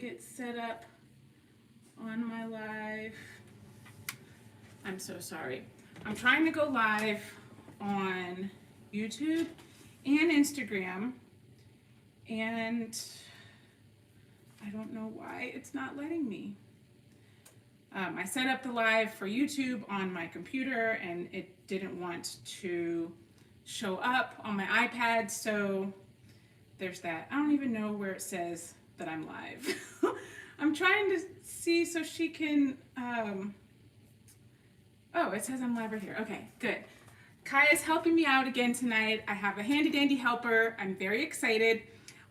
get set up on my live. I'm so sorry. I'm trying to go live on YouTube and Instagram, and I don't know why it's not letting me. I set up the live for YouTube on my computer and it didn't want to show up on my iPad, so there's that. I don't even know where it says that I'm live. I'm trying to see so she can, oh, it says I'm live right here. Okay, good. Kaya's helping me out again tonight. I have a handy dandy helper. I'm very excited.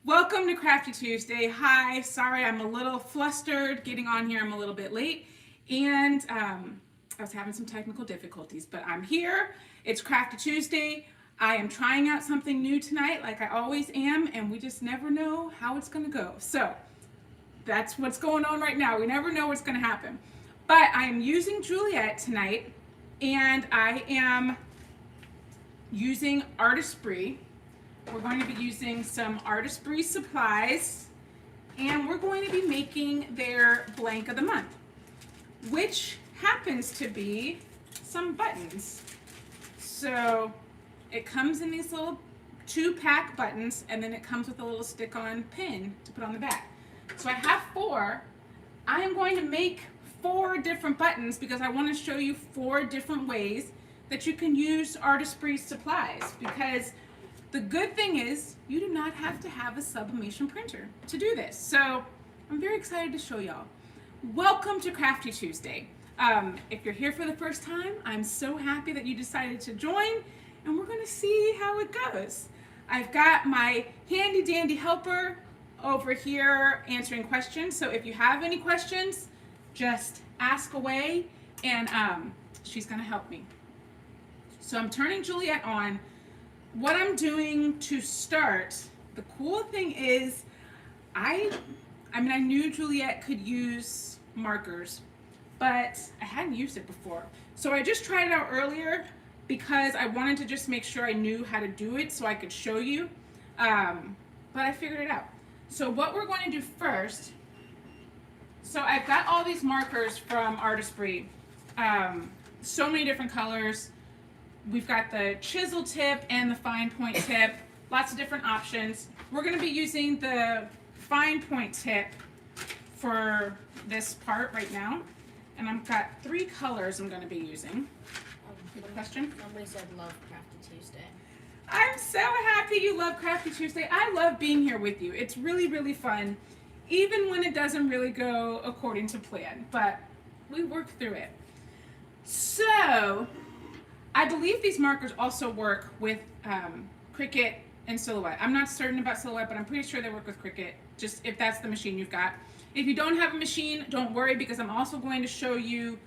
Welcome to Crafty Tuesday. Hi, sorry I'm a little flustered getting on here. I'm a little bit late. And I was having some technical difficulties, but I'm here. It's Crafty Tuesday. I am trying out something new tonight, like I always am, and we just never know how it's gonna go. So that's what's going on right now. We never know what's gonna happen. But I am using Juliet tonight, and I am using Artesprix. We're going to be using some Artesprix supplies, and we're going to be making their blank of the month, which happens to be some buttons. So it comes in these little 2-pack buttons, and then it comes with a little stick-on pin to put on the back. So I have 4. I am going to make 4 different buttons because I want to show you 4 different ways that you can use Artesprix supplies, because the good thing is you do not have to have a sublimation printer to do this. So I'm very excited to show y'all. Welcome to Crafty Tuesday. If you're here for the first time, I'm so happy that you decided to join, and we're gonna see how it goes. I've got my handy dandy helper over here answering questions, so if you have any questions, just ask away, and she's gonna help me. So I'm turning Juliet on. What I'm doing to start, the cool thing is, I knew Juliet could use markers, but I hadn't used it before. So I just tried it out earlier because I wanted to just make sure I knew how to do it so I could show you, but I figured it out. So what we're going to do first, so I've got all these markers from Artesprix, so many different colors. We've got the chisel tip and the fine point tip, lots of different options. We're going to be using the fine point tip for this part right now, and I've got 3 colors I'm going to be using. Good question? Somebody said love Crafty Tuesday. I'm so happy you love Crafty Tuesday. I love being here with you. It's really, really fun, even when it doesn't really go according to plan, but we work through it. So I believe these markers also work with Cricut and Silhouette. I'm not certain about Silhouette, but I'm pretty sure they work with Cricut, just if that's the machine you've got. If you don't have a machine, don't worry, because I'm also going to show you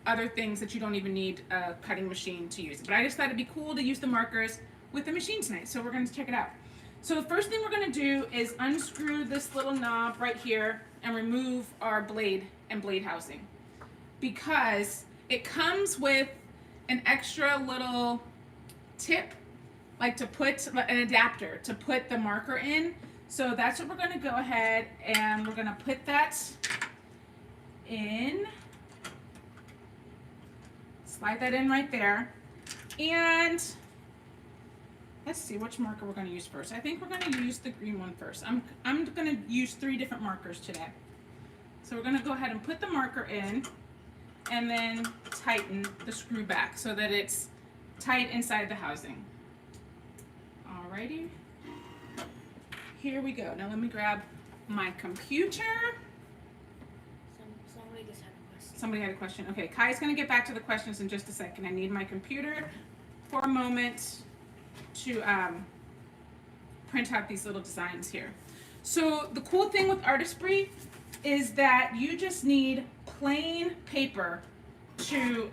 other things that you don't even need a cutting machine to use. But I just thought it'd be cool to use the markers with the machine tonight, so we're going to check it out. So the first thing we're going to do is unscrew this little knob right here and remove our blade and blade housing, because it comes with an extra little tip, like to put an adapter to put the marker in. So that's what we're going to go ahead and we're going to put that in. Slide that in right there. And let's see which marker we're going to use first. I think we're going to use the green one first. I'm going to use 3 different markers today. So we're going to go ahead and put the marker in and then tighten the screw back so that it's tight inside the housing. Alrighty. Here we go. Now let me grab my computer. Somebody just had a question. Somebody had a question. Okay, Kai's going to get back to the questions in just a second. I need my computer for a moment to print out these little designs here. So the cool thing with Artesprix is that you just need plain paper to,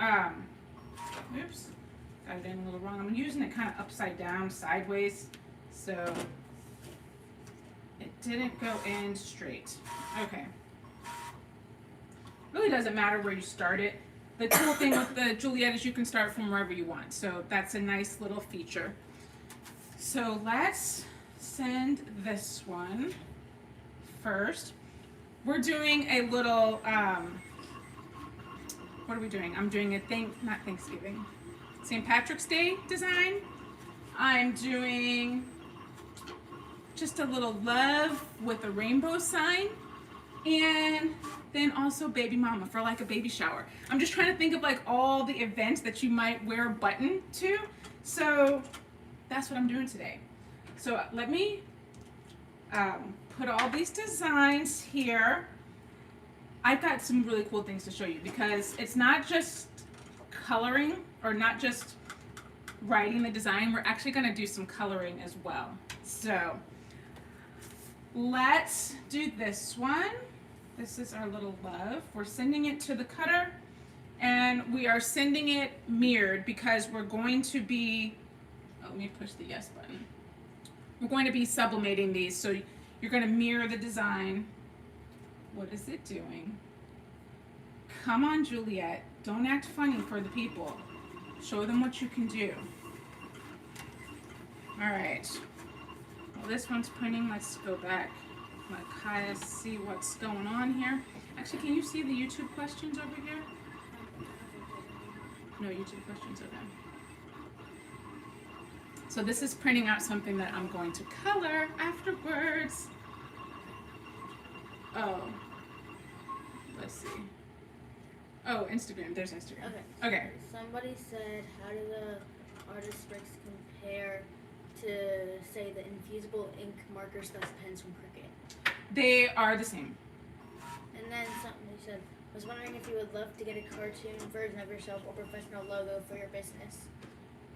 oops, got it in a little wrong. I'm using it kind of upside down, sideways, so it didn't go in straight. Okay. Really doesn't matter where you start it. The cool thing with the Juliet is you can start from wherever you want, so that's a nice little feature. So let's send this one first. We're doing a little, what are we doing? I'm doing not Thanksgiving, St. Patrick's Day design. I'm doing just a little love with a rainbow sign, and then also baby mama for like a baby shower. I'm just trying to think of like all the events that you might wear a button to. So that's what I'm doing today. So let me put all these designs here. I've got some really cool things to show you because it's not just coloring or not just writing the design. We're actually going to do some coloring as well. So let's do this one. This is our little love. We're sending it to the cutter, and we are sending it mirrored because we're going to be, let me push the yes button. We're going to be sublimating these, so you're going to mirror the design. What is it doing? Come on, Juliet. Don't act funny for the people. Show them what you can do. All right. Well, this one's printing. Let's go back. Let Kaya see what's going on here. Actually, can you see the YouTube questions over here? No YouTube questions, okay. So this is printing out something that I'm going to color afterwards. Oh, let's see. Oh, Instagram. There's Instagram. Okay. Somebody said, how do the Artesprix compare to, say, the infusible ink markers / pens from Cricut? They are the same. And then somebody said, I was wondering if you would love to get a cartoon version of yourself or professional logo for your business.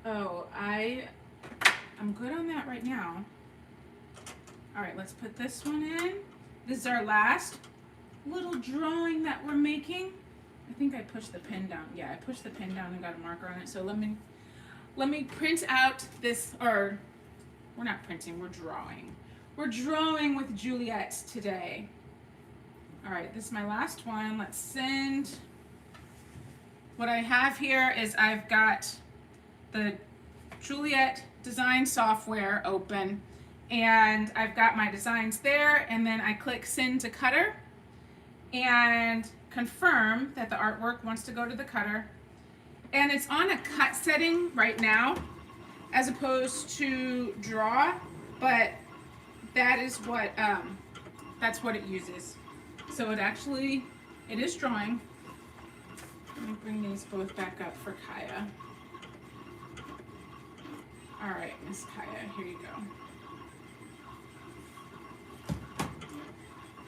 Oh, I'm good on that right now. All right, let's put this one in. This is our last little drawing that we're making. I think I pushed the pen down. Yeah, I pushed the pen down and got a marker on it. So let me print out this, or we're not printing, we're drawing. We're drawing with Juliet today. All right, this is my last one. Let's send. What I have here is I've got the Juliet design software open, and I've got my designs there, and then I click send to cutter and confirm that the artwork wants to go to the cutter. And it's on a cut setting right now as opposed to draw, but that is what that's what it uses. So it is drawing. Let me bring these both back up for Kaya. All right, Miss Kaya, here you go.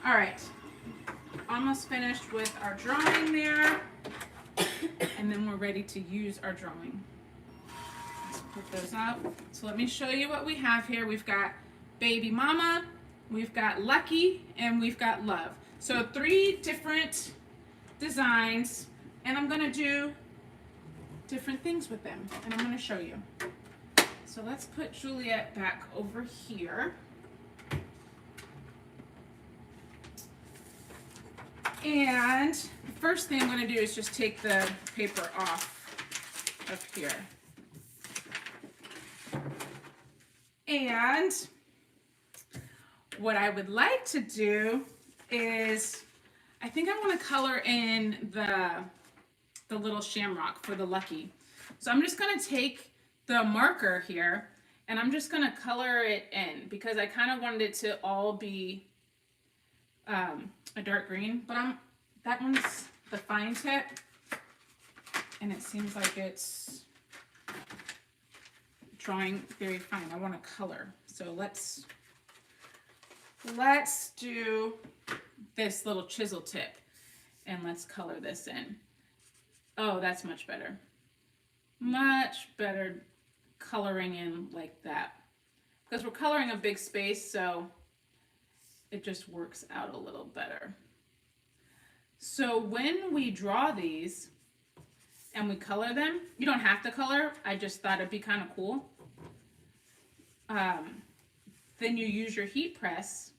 All right, almost finished with our drawing there, and then we're ready to use our drawing. Let's put those up. So let me show you what we have here. We've got Baby Mama, we've got Lucky, and we've got Love. So 3 different designs, and I'm gonna do different things with them, and I'm gonna show you. So let's put Juliet back over here. And the first thing I'm going to do is just take the paper off up here. And what I would like to do is, I think I want to color in the little shamrock for the Lucky. So I'm just going to take the marker here, and I'm just going to color it in because I kind of wanted it to all be a dark green, but that one's the fine tip, and it seems like it's drawing very fine. I want to color, so let's do this little chisel tip, and let's color this in. Oh, that's much better. Much better coloring in like that, because we're coloring a big space, so it just works out a little better. So when we draw these and we color them, you don't have to color, I just thought it'd be kind of cool. Then you use your heat press,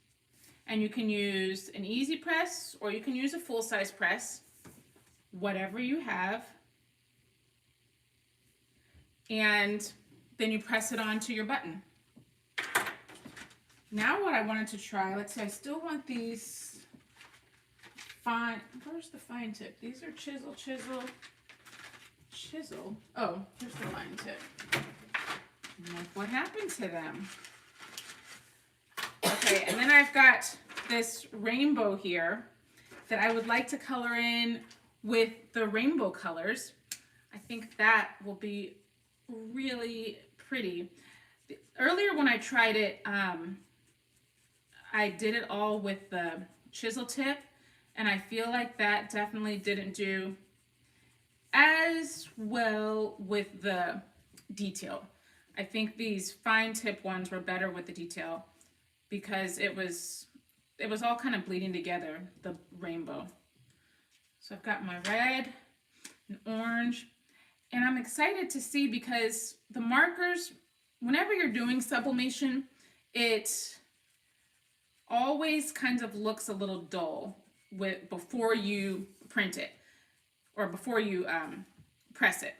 and you can use an easy press or you can use a full-size press, whatever you have. And then you press it onto your button. Now what I wanted to try, let's see, I still want these fine, where's the fine tip? These are chisel. Oh, here's the fine tip. Look what happened to them. Okay, and then I've got this rainbow here that I would like to color in with the rainbow colors. I think that will be really pretty. Earlier when I tried it, I did it all with the chisel tip, and I feel like that definitely didn't do as well with the detail. I think these fine tip ones were better with the detail because it was all kind of bleeding together, the rainbow. So I've got my red and orange, and I'm excited to see because the markers, whenever you're doing sublimation, it always kind of looks a little dull before you print it or before you press it.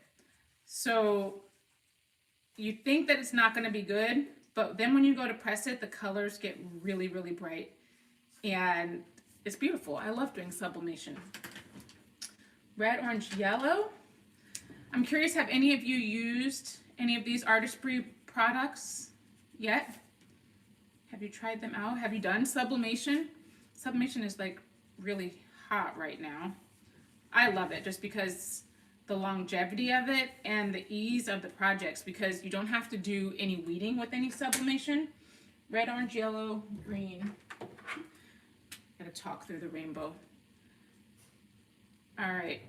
So you think that it's not going to be good, but then when you go to press it, the colors get really, really bright, and it's beautiful. I love doing sublimation. Red, orange, yellow. I'm curious, have any of you used any of these Artesprix products yet? Have you tried them out? Have you done sublimation? Sublimation is like really hot right now. I love it just because the longevity of it and the ease of the projects, because you don't have to do any weeding with any sublimation. Red, orange, yellow, green. Gotta talk through the rainbow. All right,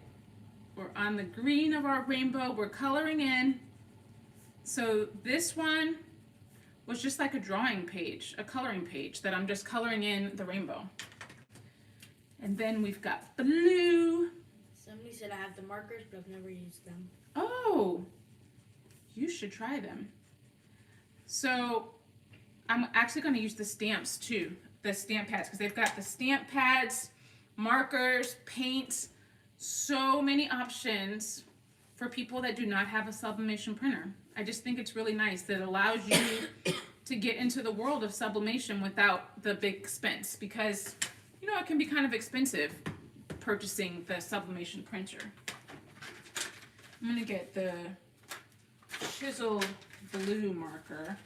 we're on the green of our rainbow. We're coloring in. So this one was just like a drawing page, a coloring page that I'm just coloring in the rainbow. And then we've got blue. Somebody said I have the markers, but I've never used them. Oh, you should try them. So I'm actually going to use the stamps too, the stamp pads, because they've got the stamp pads, markers, paints, so many options for people that do not have a sublimation printer. I just think it's really nice that it allows you to get into the world of sublimation without the big expense, because you know it can be kind of expensive purchasing the sublimation printer. I'm gonna get the chisel blue marker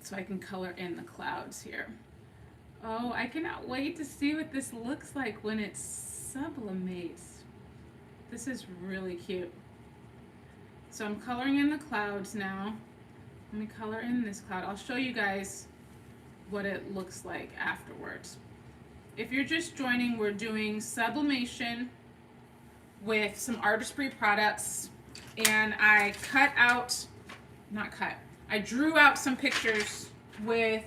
so I can color in the clouds here. Oh, I cannot wait to see what this looks like when it sublimates. This is really cute. So I'm coloring in the clouds now. Let me color in this cloud. I'll show you guys what it looks like afterwards. If you're just joining, we're doing sublimation with some Artesprix products, and I I drew out some pictures with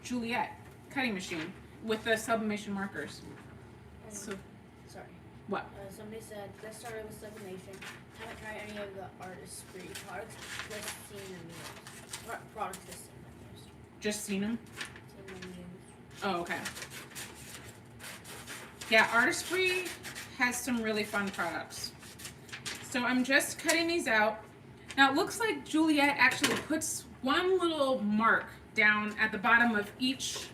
Juliet cutting machine with the sublimation markers. So, sorry. What? Somebody said, let's start with sublimation. Haven't tried any of the Artesprix products. Just seen them used. Products just seen them used. Just seen them? Seen them used. Oh, okay. Yeah, Artesprix has some really fun products. So I'm just cutting these out. Now it looks like Juliet actually puts one little mark down at the bottom of each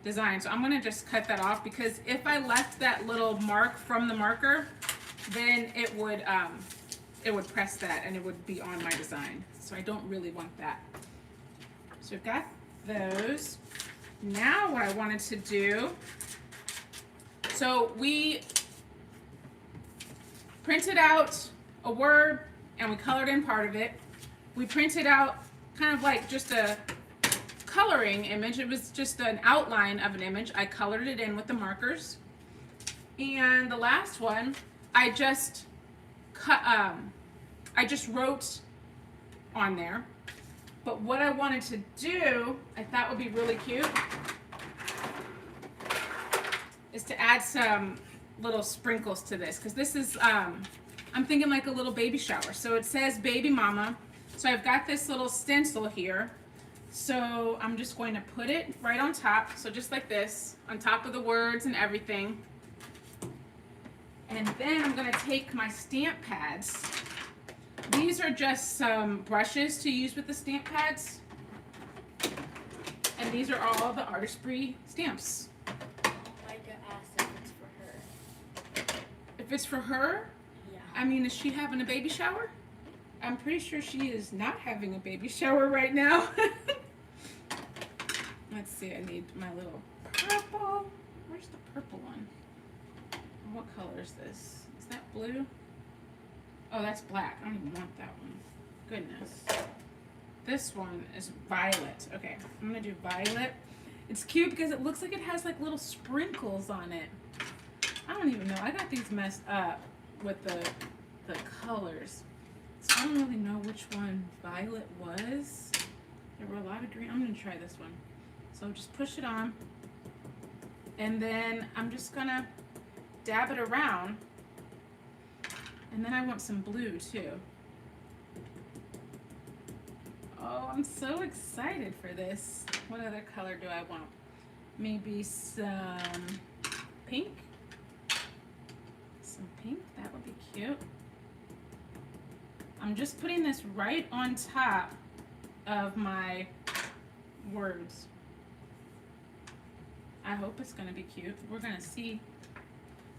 design. So I'm gonna just cut that off, because if I left that little mark from the marker, then it would press that and it would be on my design. So I don't really want that. So I've got those. Now what I wanted to do, so we printed out a word and we colored in part of it. We printed out kind of like just a coloring image. It was just an outline of an image. I colored it in with the markers. And the last one, I just wrote on there. But what I wanted to do, I thought would be really cute, is to add some little sprinkles to this, because this is, I'm thinking like a little baby shower. So it says baby mama. So I've got this little stencil here. So I'm just going to put it right on top. So just like this, on top of the words and everything. And then I'm going to take my stamp pads. These are just some brushes to use with the stamp pads. And these are all the Artesprix stamps. Micah asked if it's for her. If it's for her, Yeah. I mean, is she having a baby shower? I'm pretty sure she is not having a baby shower right now. Let's see, I need my little purple. Where's the purple one? What color is this? Is that blue? Oh, that's black. I don't even want that one. Goodness. This one is violet. Okay, I'm gonna do violet. It's cute because it looks like it has like little sprinkles on it. I don't even know. I got these messed up with the colors. So I don't really know which one violet was. There were a lot of green. I'm gonna try this one. So just push it on. And then I'm just gonna dab it around. And then I want some blue too. Oh, I'm so excited for this. What other color do I want? Maybe some pink? Some pink, that would be cute. I'm just putting this right on top of my words. I hope it's gonna be cute. We're gonna see.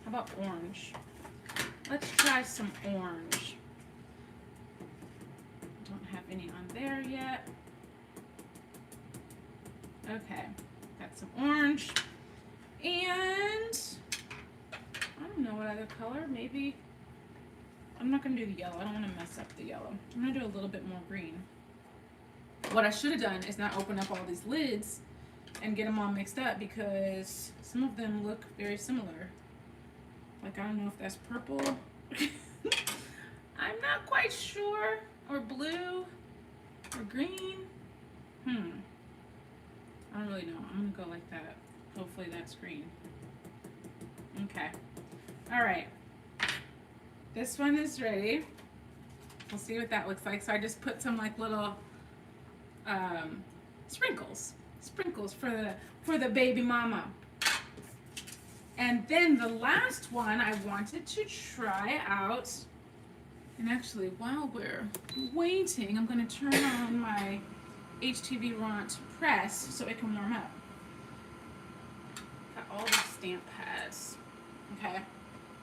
How about orange? Let's try some orange. Don't have any on there yet. Okay, got some orange. And I don't know what other color, maybe. I'm not gonna do the yellow. I don't wanna mess up the yellow. I'm gonna do a little bit more green. What I should have done is not open up all these lids and get them all mixed up because some of them look very similar. Like, I don't know if that's purple. I'm not quite sure. Or blue. Or green. I don't really know. I'm gonna go like that. Hopefully that's green. Okay. Alright. This one is ready. We'll see what that looks like. So I just put some like little sprinkles. Sprinkles for the baby mama. And then the last one I wanted to try out. And actually, while we're waiting, I'm going to turn on my HTV Ront press so it can warm up. Got all these stamp pads. Okay.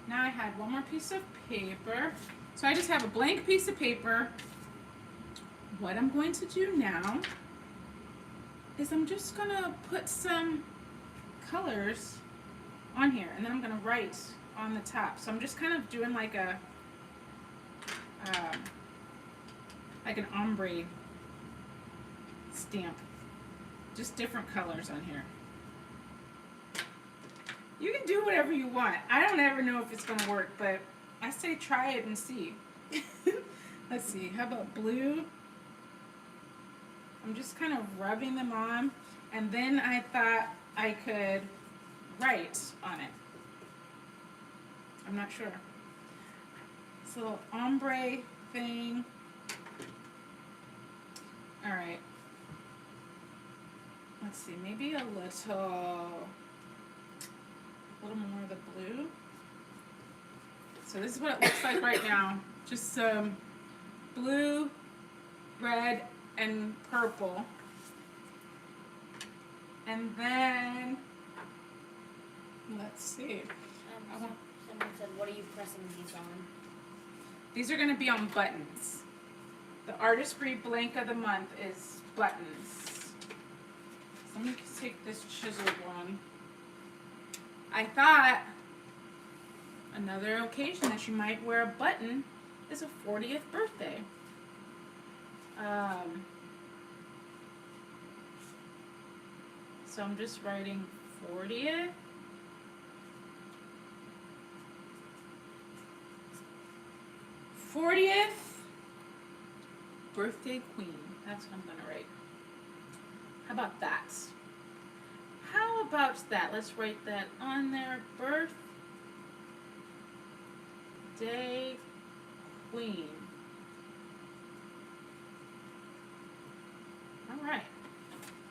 Now I had one more piece of paper. So I just have a blank piece of paper. What I'm going to do now is I'm just going to put some colors on here. And then I'm going to write on the top. So I'm just kind of doing like a like an ombre stamp. Just different colors on here. You can do whatever you want. I don't ever know if it's going to work, but I say try it and see. Let's see. How about blue? I'm just kind of rubbing them on. And then I thought I could write on it. I'm not sure. This little ombre thing. All right. Let's see, maybe a little more of the blue. So this is what it looks like right now. Just some blue, red, and purple. And then, let's see. Someone said, what are you pressing these on? These are going to be on buttons. The Artistry blank of the month is buttons. So let me take this chiseled one. I thought another occasion that you might wear a button is a 40th birthday. So I'm just writing 40th. Birthday queen. That's what I'm gonna write. How about that? How about that? Let's write that on there. Birthday queen. All right.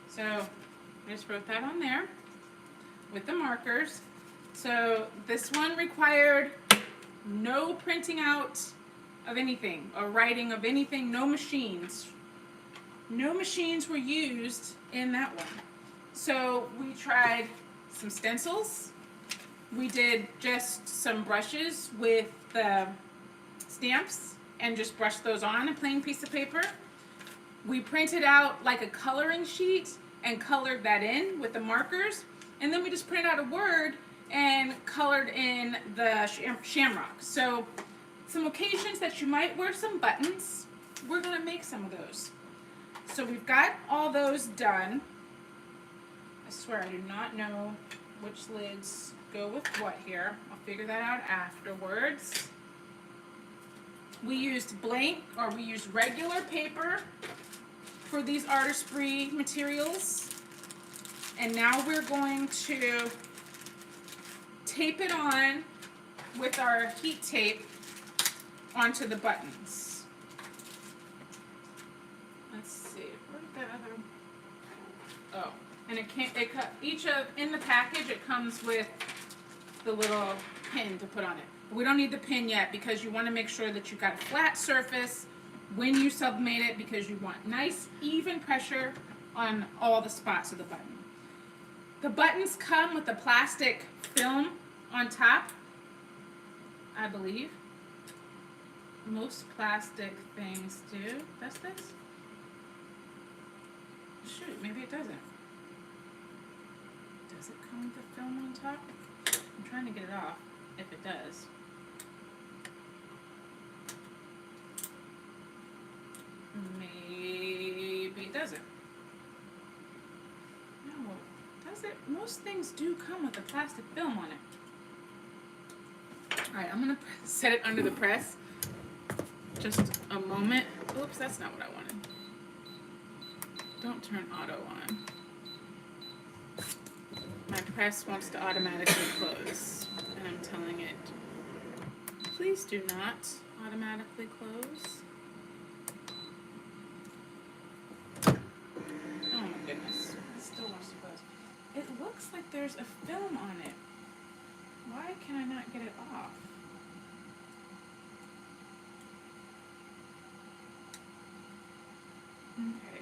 So I just wrote that on there with the markers. So this one required no printing out of anything or writing of anything, no machines. No machines were used in that one. So we tried some stencils. We did just some brushes with the stamps and just brushed those on a plain piece of paper. We printed out like a coloring sheet and colored that in with the markers. And then we just printed out a word and colored in the shamrock. So some occasions that you might wear some buttons, we're gonna make some of those. So we've got all those done. I swear I do not know which lids go with what here. I'll figure that out afterwards. We used regular paper for these Artesprix materials. And now we're going to tape it on with our heat tape onto the buttons. Let's see, where's that other? Oh, and in the package it comes with the little pin to put on it. But we don't need the pin yet because you want to make sure that you've got a flat surface when you sublimate it, because you want nice even pressure on all the spots of the button. The buttons come with a plastic film on top, I believe. Most plastic things do. Does this? Shoot, maybe it doesn't. Does it come with the film on top? I'm trying to get it off, if it does. Maybe it doesn't. No, does it? Most things do come with a plastic film on it. Alright, I'm gonna set it under the press. Just a moment. Oops, that's not what I wanted. Don't turn auto on. My press wants to automatically close, and I'm telling it, please do not automatically close. Oh my goodness, it still wants to close. It looks like there's a film on it. Why can I not get it off? Okay.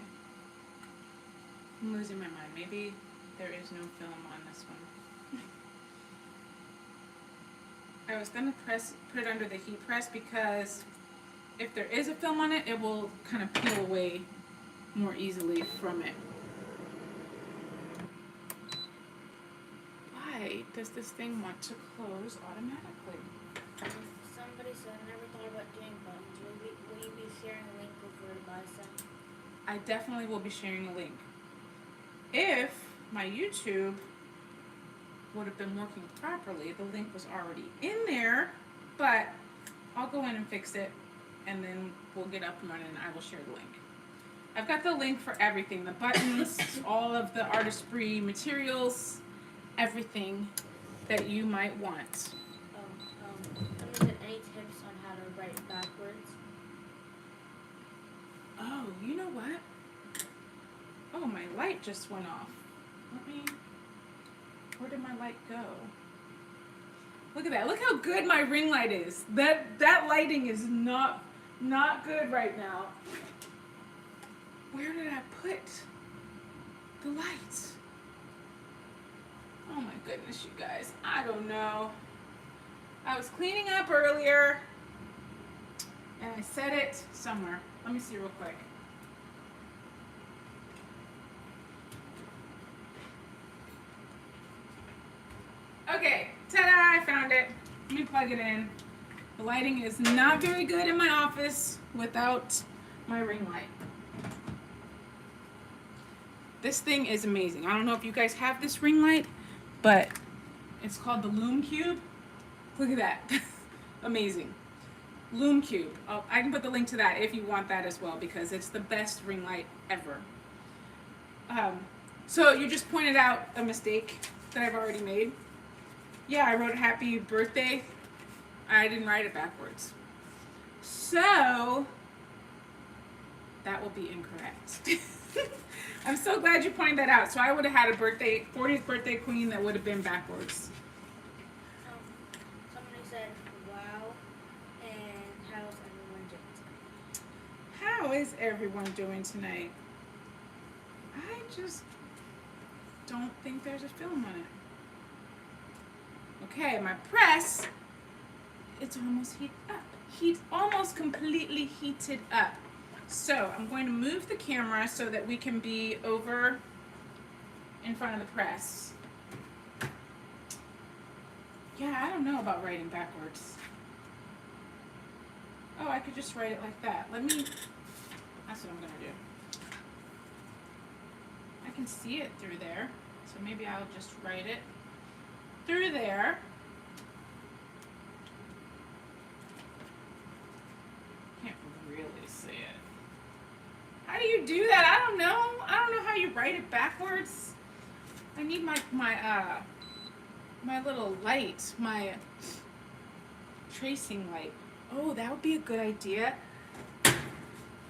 I'm losing my mind. Maybe there is no film on this one. I was going to put it under the heat press because if there is a film on it, it will kind of peel away more easily from it. Why does this thing want to close automatically? Somebody said, I never thought about doing buttons. Will you be sharing a link over to buy some? I definitely will be sharing a link. If my YouTube would have been working properly, the link was already in there, but I'll go in and fix it, and then we'll get up and running, and I will share the link. I've got the link for everything, the buttons, all of the Artesprix materials, everything that you might want. Any tips on how to write backwards? Oh, you know what? Oh, my light just went off. Where did my light go? Look at that. Look how good my ring light is. That lighting is not good right now. Where did I put the lights? Oh my goodness, you guys. I don't know. I was cleaning up earlier and I set it somewhere. Let me see real quick. Okay, ta-da, I found it. Let me plug it in. The lighting is not very good in my office without my ring light. This thing is amazing. I don't know if you guys have this ring light, but it's called the Lume Cube. Look at that. Amazing. Lume Cube. Oh, I can put the link to that if you want that as well, because it's the best ring light ever. So you just pointed out a mistake that I've already made. Yeah, I wrote happy birthday. I didn't write it backwards. So that will be incorrect. I'm so glad you pointed that out. So I would have had a 40th birthday queen that would have been backwards. Somebody said, wow, and how's everyone doing tonight? How is everyone doing tonight? I just don't think there's a film on it. Okay, my press, it's almost heated up. Almost completely heated up. So I'm going to move the camera so that we can be over in front of the press. Yeah, I don't know about writing backwards. Oh, I could just write it like that. That's what I'm gonna do. I can see it through there, so maybe I'll just write it through there. Can't really see it. How do you do that? I don't know. I don't know how you write it backwards. I need my little light, my tracing light. Oh, that would be a good idea.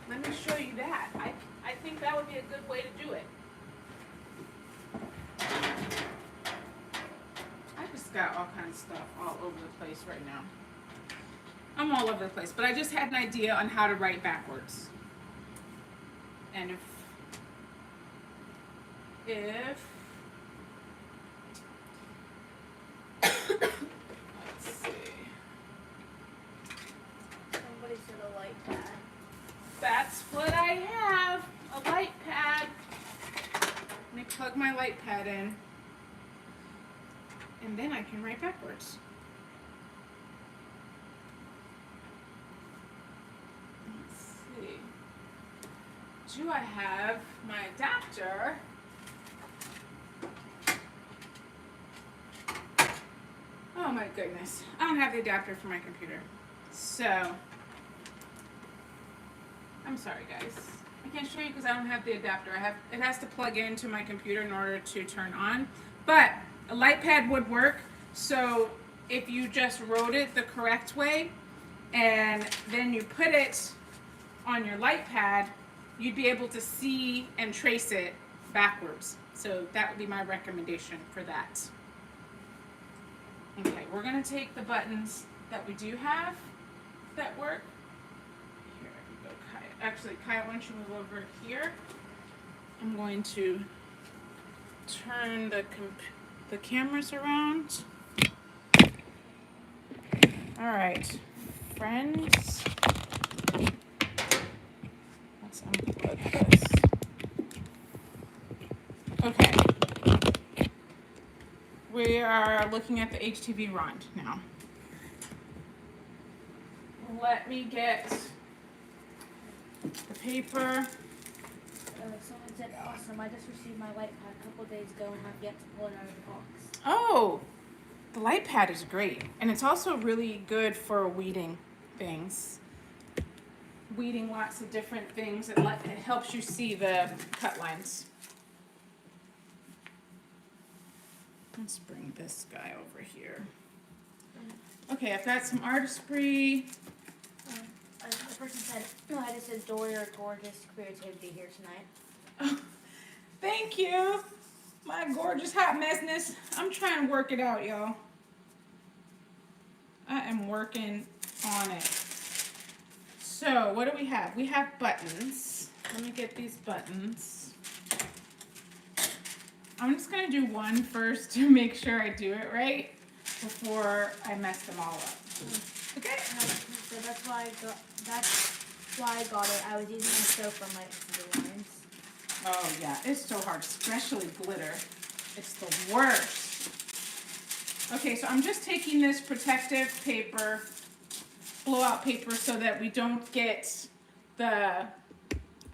Let me show you that. I think that would be a good way to do it. I just got all kinds of stuff all over the place right now. I'm all over the place, but I just had an idea on how to write backwards. And if let's see. Somebody said a light pad. That's what I have, a light pad. Let me plug my light pad in, and then I can write backwards. Let's see. Do I have my adapter? Oh my goodness, I don't have the adapter for my computer. So, I'm sorry guys. I can't show you because I don't have the adapter. It has to plug into my computer in order to turn on. But a light pad would work. So if you just wrote it the correct way and then you put it on your light pad, you'd be able to see and trace it backwards. So that would be my recommendation for that. Okay, we're gonna take the buttons that we do have that work. Here we go, Kaya. Actually, Kaya, why don't you move over here? I'm going to turn the cameras around. All right, friends. Let's unplug this. Okay. We are looking at the HTV rond now. Let me get the paper. Someone said, awesome, I just received my light pad a couple days ago and have yet to pull it out of the box. Oh, the light pad is great. And it's also really good for weeding things. Weeding lots of different things. It helps you see the cut lines. Let's bring this guy over here. Okay, I've got some Artesprix. The person said, I just enjoy your gorgeous creativity here tonight. Oh, thank you. My gorgeous hot messiness. I'm trying to work it out, y'all. I am working on it. So, what do we have? We have buttons. Let me get these buttons. I'm just going to do one first to make sure I do it right before I mess them all up. Okay? So that's why I got it. I was using a soap on my designs. Oh yeah, it's so hard, especially glitter. It's the worst. Okay, so I'm just taking this protective paper, blowout paper, so that we don't get the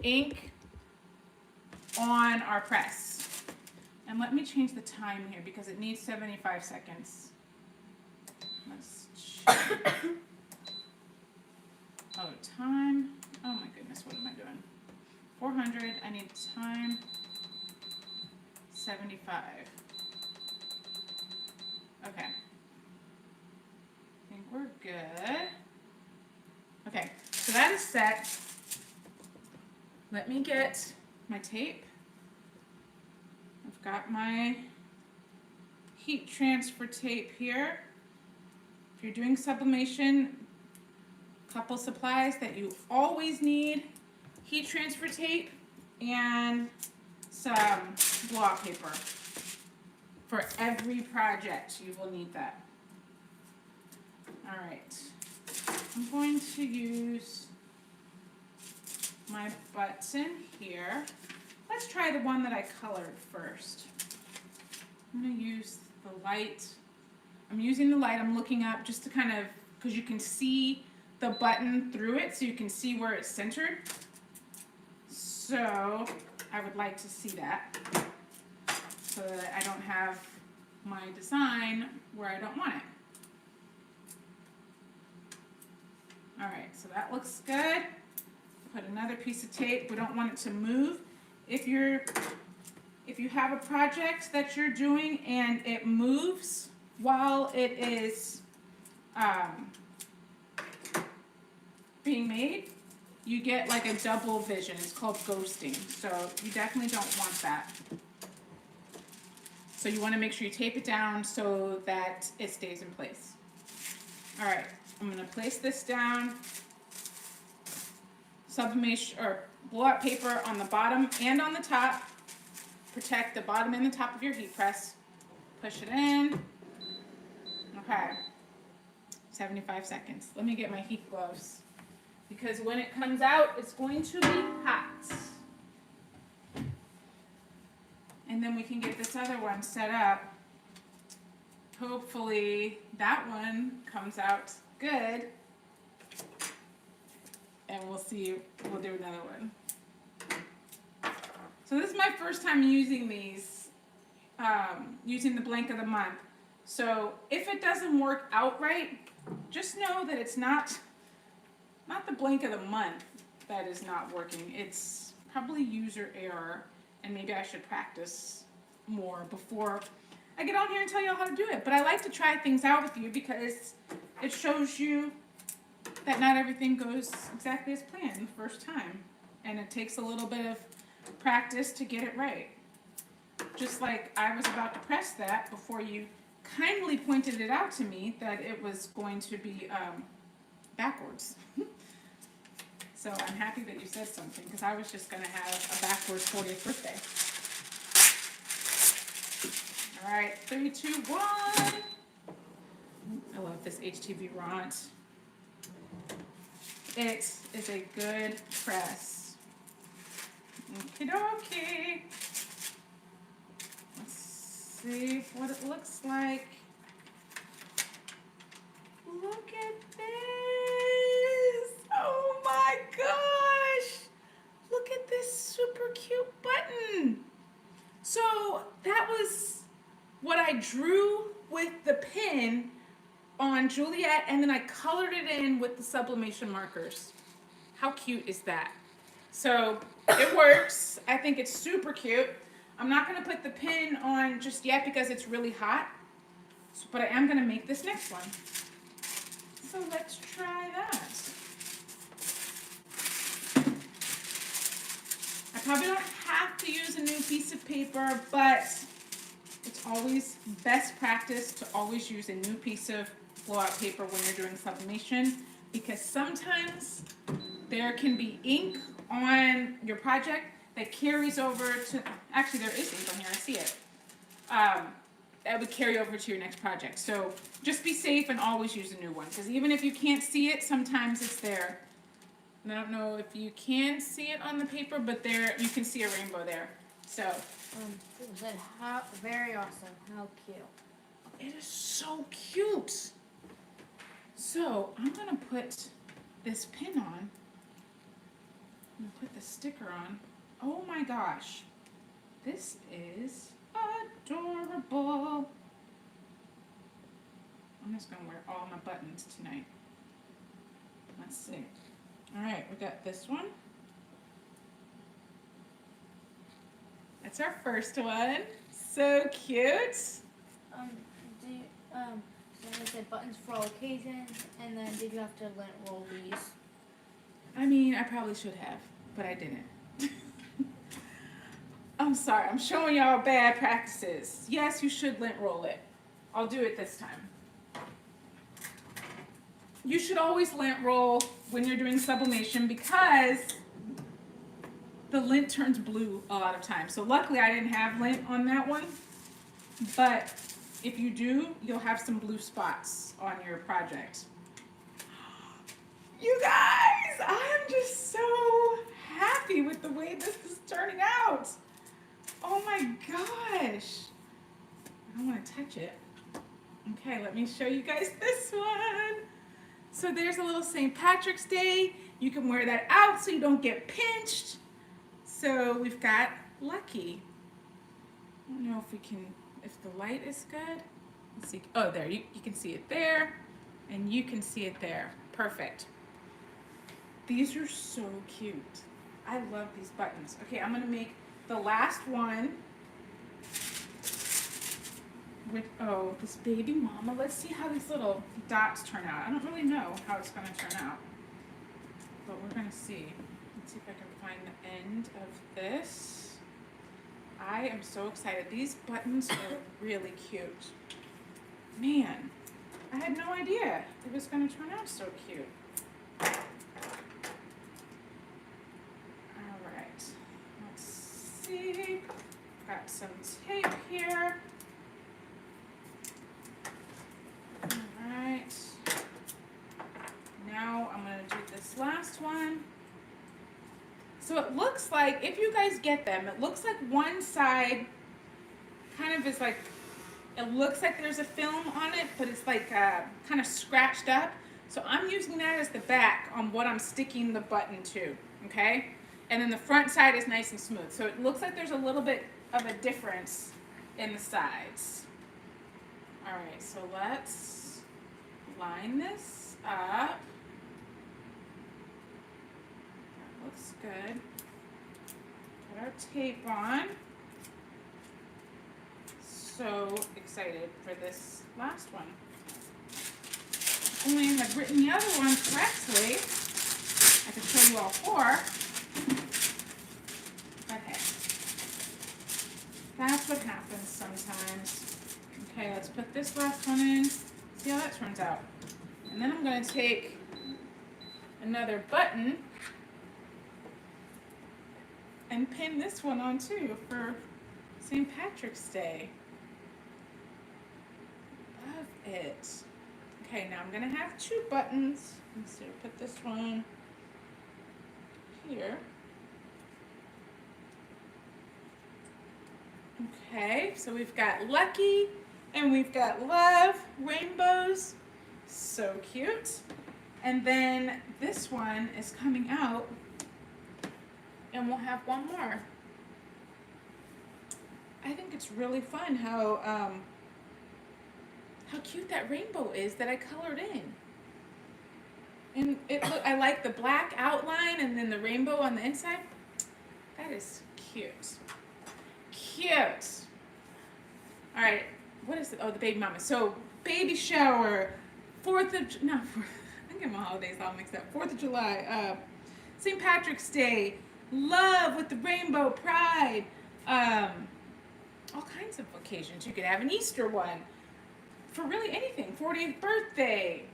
ink on our press. And let me change the time here because it needs 75 seconds. Let's check. Oh, time. Oh my goodness, what am I doing? 400, I need time. 75. Okay. I think we're good. Okay, so that is set. Let me get my tape. I've got my heat transfer tape here. If you're doing sublimation, couple supplies that you always need: heat transfer tape and some blowout paper. For every project, you will need that. All right. I'm going to use my button here. Let's try the one that I colored first. I'm going to use the light. I'm using the light. I'm looking up just to kind of, because you can see the button through it, so you can see where it's centered. So I would like to see that, so that I don't have my design where I don't want it. All right, so that looks good. Put another piece of tape. We don't want it to move. If you have a project that you're doing and it moves while it is being made, you get like a double vision. It's called ghosting. So you definitely don't want that. So you want to make sure you tape it down so that it stays in place. All right, I'm going to place this down. Sublimation or blow-out paper on the bottom and on the top. Protect the bottom and the top of your heat press. Push it in. Okay. 75 seconds. Let me get my heat gloves, because when it comes out, it's going to be hot. And then we can get this other one set up. Hopefully that one comes out good. And we'll see, we'll do another one. So this is my first time using these, using the blank of the month. So if it doesn't work out right, just know that it's not the blank of the month that is not working. It's probably user error, and maybe I should practice more before I get on here and tell you all how to do it. But I like to try things out with you because it shows you that not everything goes exactly as planned the first time, and it takes a little bit of practice to get it right. Just like I was about to press that before you kindly pointed it out to me that it was going to be backwards. So I'm happy that you said something, because I was just going to have a backwards 40th birthday. All right, 3, 2, 1. I love this HTV Ront. It is a good press. Okie dokie. Let's see what it looks like. Look at this. Oh my gosh. Look at this super cute button. So that was what I drew with the pen on Juliet, and then I colored it in with the sublimation markers. How cute is that? So it works. I think it's super cute. I'm not going to put the pin on just yet because it's really hot, but I am going to make this next one. So let's try that. I probably don't have to use a new piece of paper, but it's always best practice to always use a new piece of blowout paper when you're doing sublimation, because sometimes there can be ink on your project that carries over to, actually there is ink on here, I see it, that would carry over to your next project. So just be safe and always use a new one, because even if you can't see it, sometimes it's there. And I don't know if you can see it on the paper, but there you can see a rainbow there. So how very awesome. How cute. it is so cute. So I'm gonna put this pin on. I'm gonna put the sticker on. Oh my gosh, this is adorable. I'm just gonna wear all my buttons tonight. Let's see. All right, we got this one. That's our first one. So cute. So I said buttons for all occasions, and then did you have to lint roll these? I mean, I probably should have, but I didn't. I'm sorry, I'm showing y'all bad practices. Yes, you should lint roll it. I'll do it this time. You should always lint roll when you're doing sublimation, because the lint turns blue a lot of times. So luckily I didn't have lint on that one. But if you do, you'll have some blue spots on your project. You guys, I am just so happy with the way this is turning out. Oh my gosh. I don't want to touch it. Okay, let me show you guys this one. So there's a little St. Patrick's Day. You can wear that out so you don't get pinched. So we've got Lucky. I don't know if we can, if the light is good. Let's see. Oh, there, you can see it there, and you can see it there. Perfect. These are so cute. I love these buttons. Okay, I'm gonna make the last one with, oh, this baby mama. Let's see how these little dots turn out. I don't really know how it's gonna turn out, but we're gonna see. Let's see if I can find the end of this. I am so excited. These buttons are really cute. Man, I had no idea it was gonna turn out so cute. Got some tape here. Alright. Now I'm going to do this last one. So it looks like, if you guys get them, it looks like one side kind of is like, it looks like there's a film on it, but it's like kind of scratched up. So I'm using that as the back on what I'm sticking the button to, okay? And then the front side is nice and smooth. So it looks like there's a little bit of a difference in the sides. All right, so let's line this up. That looks good. Put our tape on. So excited for this last one. If only I had written the other one correctly, I could show you all four. Okay. That's what happens sometimes. Okay, let's put this last one in. See how that turns out. And then I'm going to take another button and pin this one on too for St. Patrick's Day. Love it. Okay, now I'm going to have two buttons. Let's see, put this one here. Okay, so we've got Lucky and we've got Love, rainbows, so cute. And then this one is coming out and we'll have one more. I think it's really fun how cute that rainbow is that I colored in. And I like the black outline and then the rainbow on the inside. That is cute. Cute. All right, what is it? Oh, the baby mama. So baby shower, I think I'm holidays all mixed up. 4th of July, St. Patrick's Day, love with the rainbow, pride, all kinds of occasions. You could have an Easter one for really anything. 40th birthday,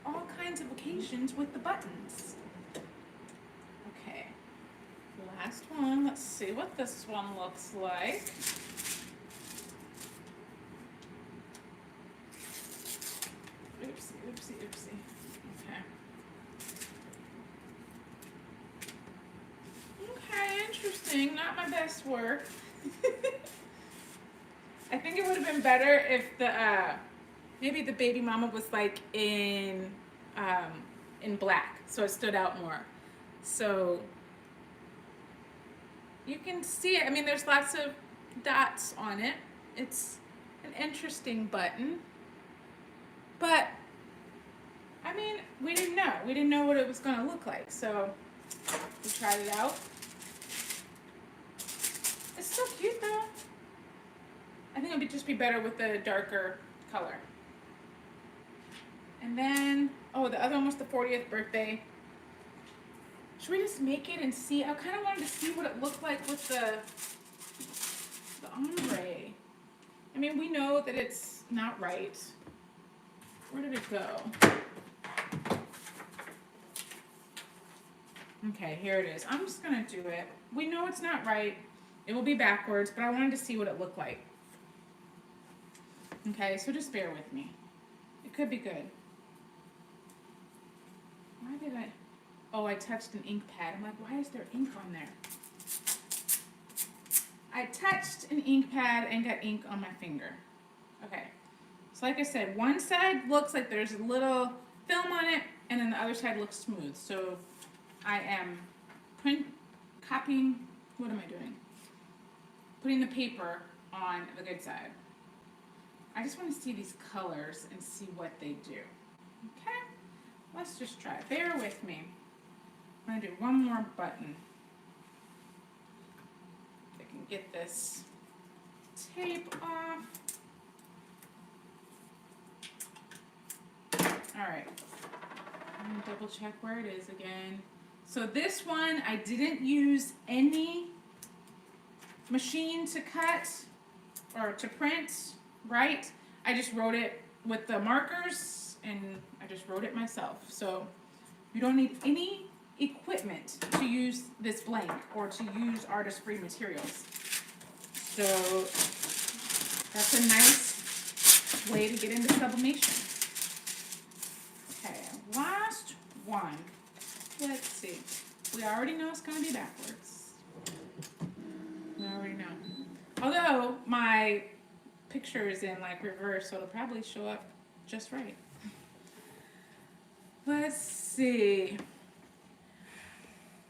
all kinds of occasions with the buttons. Okay. Last one. Let's see what this one looks like. Oopsie, oopsie, oopsie. Okay. Okay, interesting. Not my best work. I think it would have been better if the maybe the baby mama was like in black, so it stood out more. So you can see it. I mean, there's lots of dots on it. It's an interesting button. But, I mean, we didn't know. We didn't know what it was going to look like. So we tried it out. It's so cute, though. I think it would just be better with the darker color. And then, oh, the other one was the 40th birthday. Should we just make it and see? I kind of wanted to see what it looked like with the ombre. I mean, we know that it's not right. Where did it go? Okay, here it is. I'm just going to do it. We know it's not right. It will be backwards, but I wanted to see what it looked like. Okay, so just bear with me. It could be good. Why did I? Oh, I touched an ink pad. I'm like, why is there ink on there? I touched an ink pad and got ink on my finger. Okay, so like I said, one side looks like there's a little film on it, and then the other side looks smooth. So I am copying, what am I doing? Putting the paper on the good side. I just want to see these colors and see what they do. Okay, let's just try. Bear with me. I'm going to do one more button. If I can get this tape off. All right, I'm going to double check where it is again. So this one, I didn't use any machine to cut or to print, right? I just wrote it with the markers and I just wrote it myself. So you don't need any equipment to use this blank or to use Artesprix materials. So that's a nice way to get into sublimation. Okay, last one. Let's see. We already know it's going to be backwards. We already know. Although my picture is in like reverse, so it'll probably show up just right. Let's see.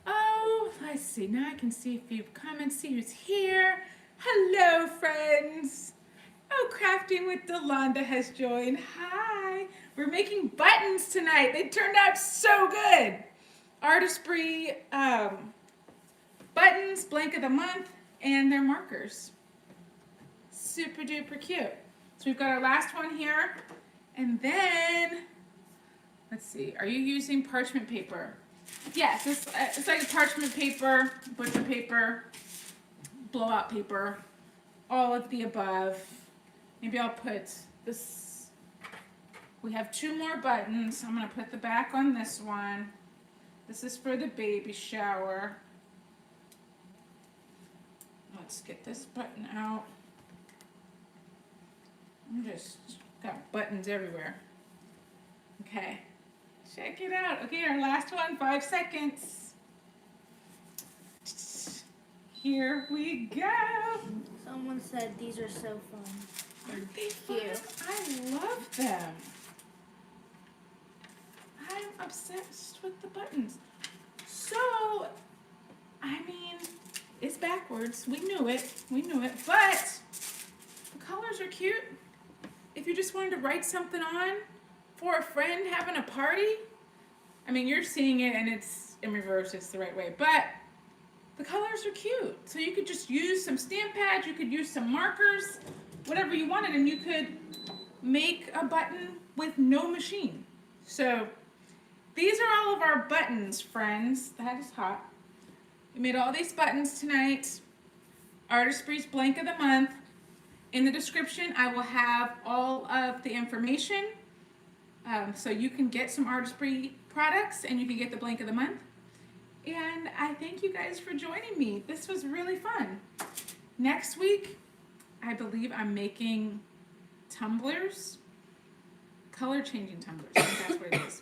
Oh, let's see. Now I can see a few comments. See who's here. Hello, friends. Oh, Crafting with Delonda has joined. Hi. We're making buttons tonight. They turned out so good. Artesprix buttons, blank of the month, and their markers. Super duper cute. So we've got our last one here. And then, let's see, are you using parchment paper? Yes, it's like a parchment paper, butcher paper, blowout paper, all of the above. Maybe I'll put this, we have 2 more buttons. I'm going to put the back on this one. This is for the baby shower. Let's get this button out. I'm just got buttons everywhere. Okay, check it out. Okay, our last one, 5 seconds. Here we go. Someone said these are so fun. Aren't they cute? I love them. I'm obsessed with the buttons. So, I mean, it's backwards. We knew it, but the colors are cute. If you just wanted to write something on for a friend having a party, I mean, you're seeing it and it's in reverse, it's the right way, but the colors are cute. So you could just use some stamp pads, you could use some markers, whatever you wanted, and you could make a button with no machine. So these are all of our buttons, friends. That is hot. We made all these buttons tonight. Artesprix blank of the month. In the description, I will have all of the information. So you can get some Artesprix products and you can get the blank of the month. And I thank you guys for joining me. This was really fun. Next week, I believe I'm making tumblers, color changing tumblers. I think that's what it is.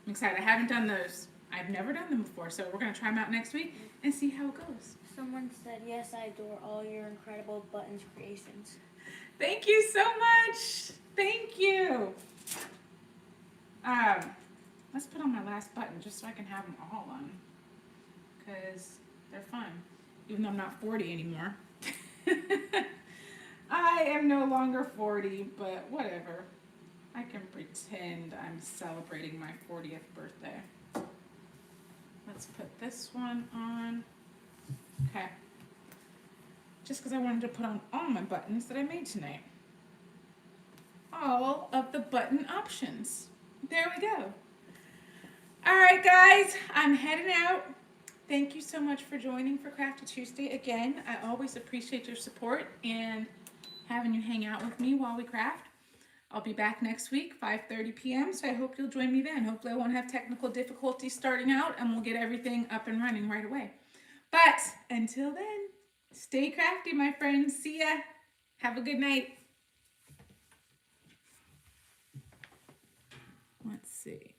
I'm excited. I haven't done those. I've never done them before, so we're going to try them out next week and see how it goes. Someone said, yes, I adore all your incredible buttons creations. Thank you so much. Thank you. Let's put on my last button just so I can have them all on because they're fun, even though I'm not 40 anymore. I am no longer 40, but whatever. I can pretend I'm celebrating my 40th birthday. Let's put this one on. Okay. Just because I wanted to put on all my buttons that I made tonight. All of the button options. There we go. All right, guys, I'm heading out. Thank you so much for joining for Crafty Tuesday. Again, I always appreciate your support and having you hang out with me while we craft. I'll be back next week, 5:30 p.m., so I hope you'll join me then. Hopefully I won't have technical difficulties starting out and we'll get everything up and running right away. But until then, stay crafty, my friends. See ya. Have a good night. see.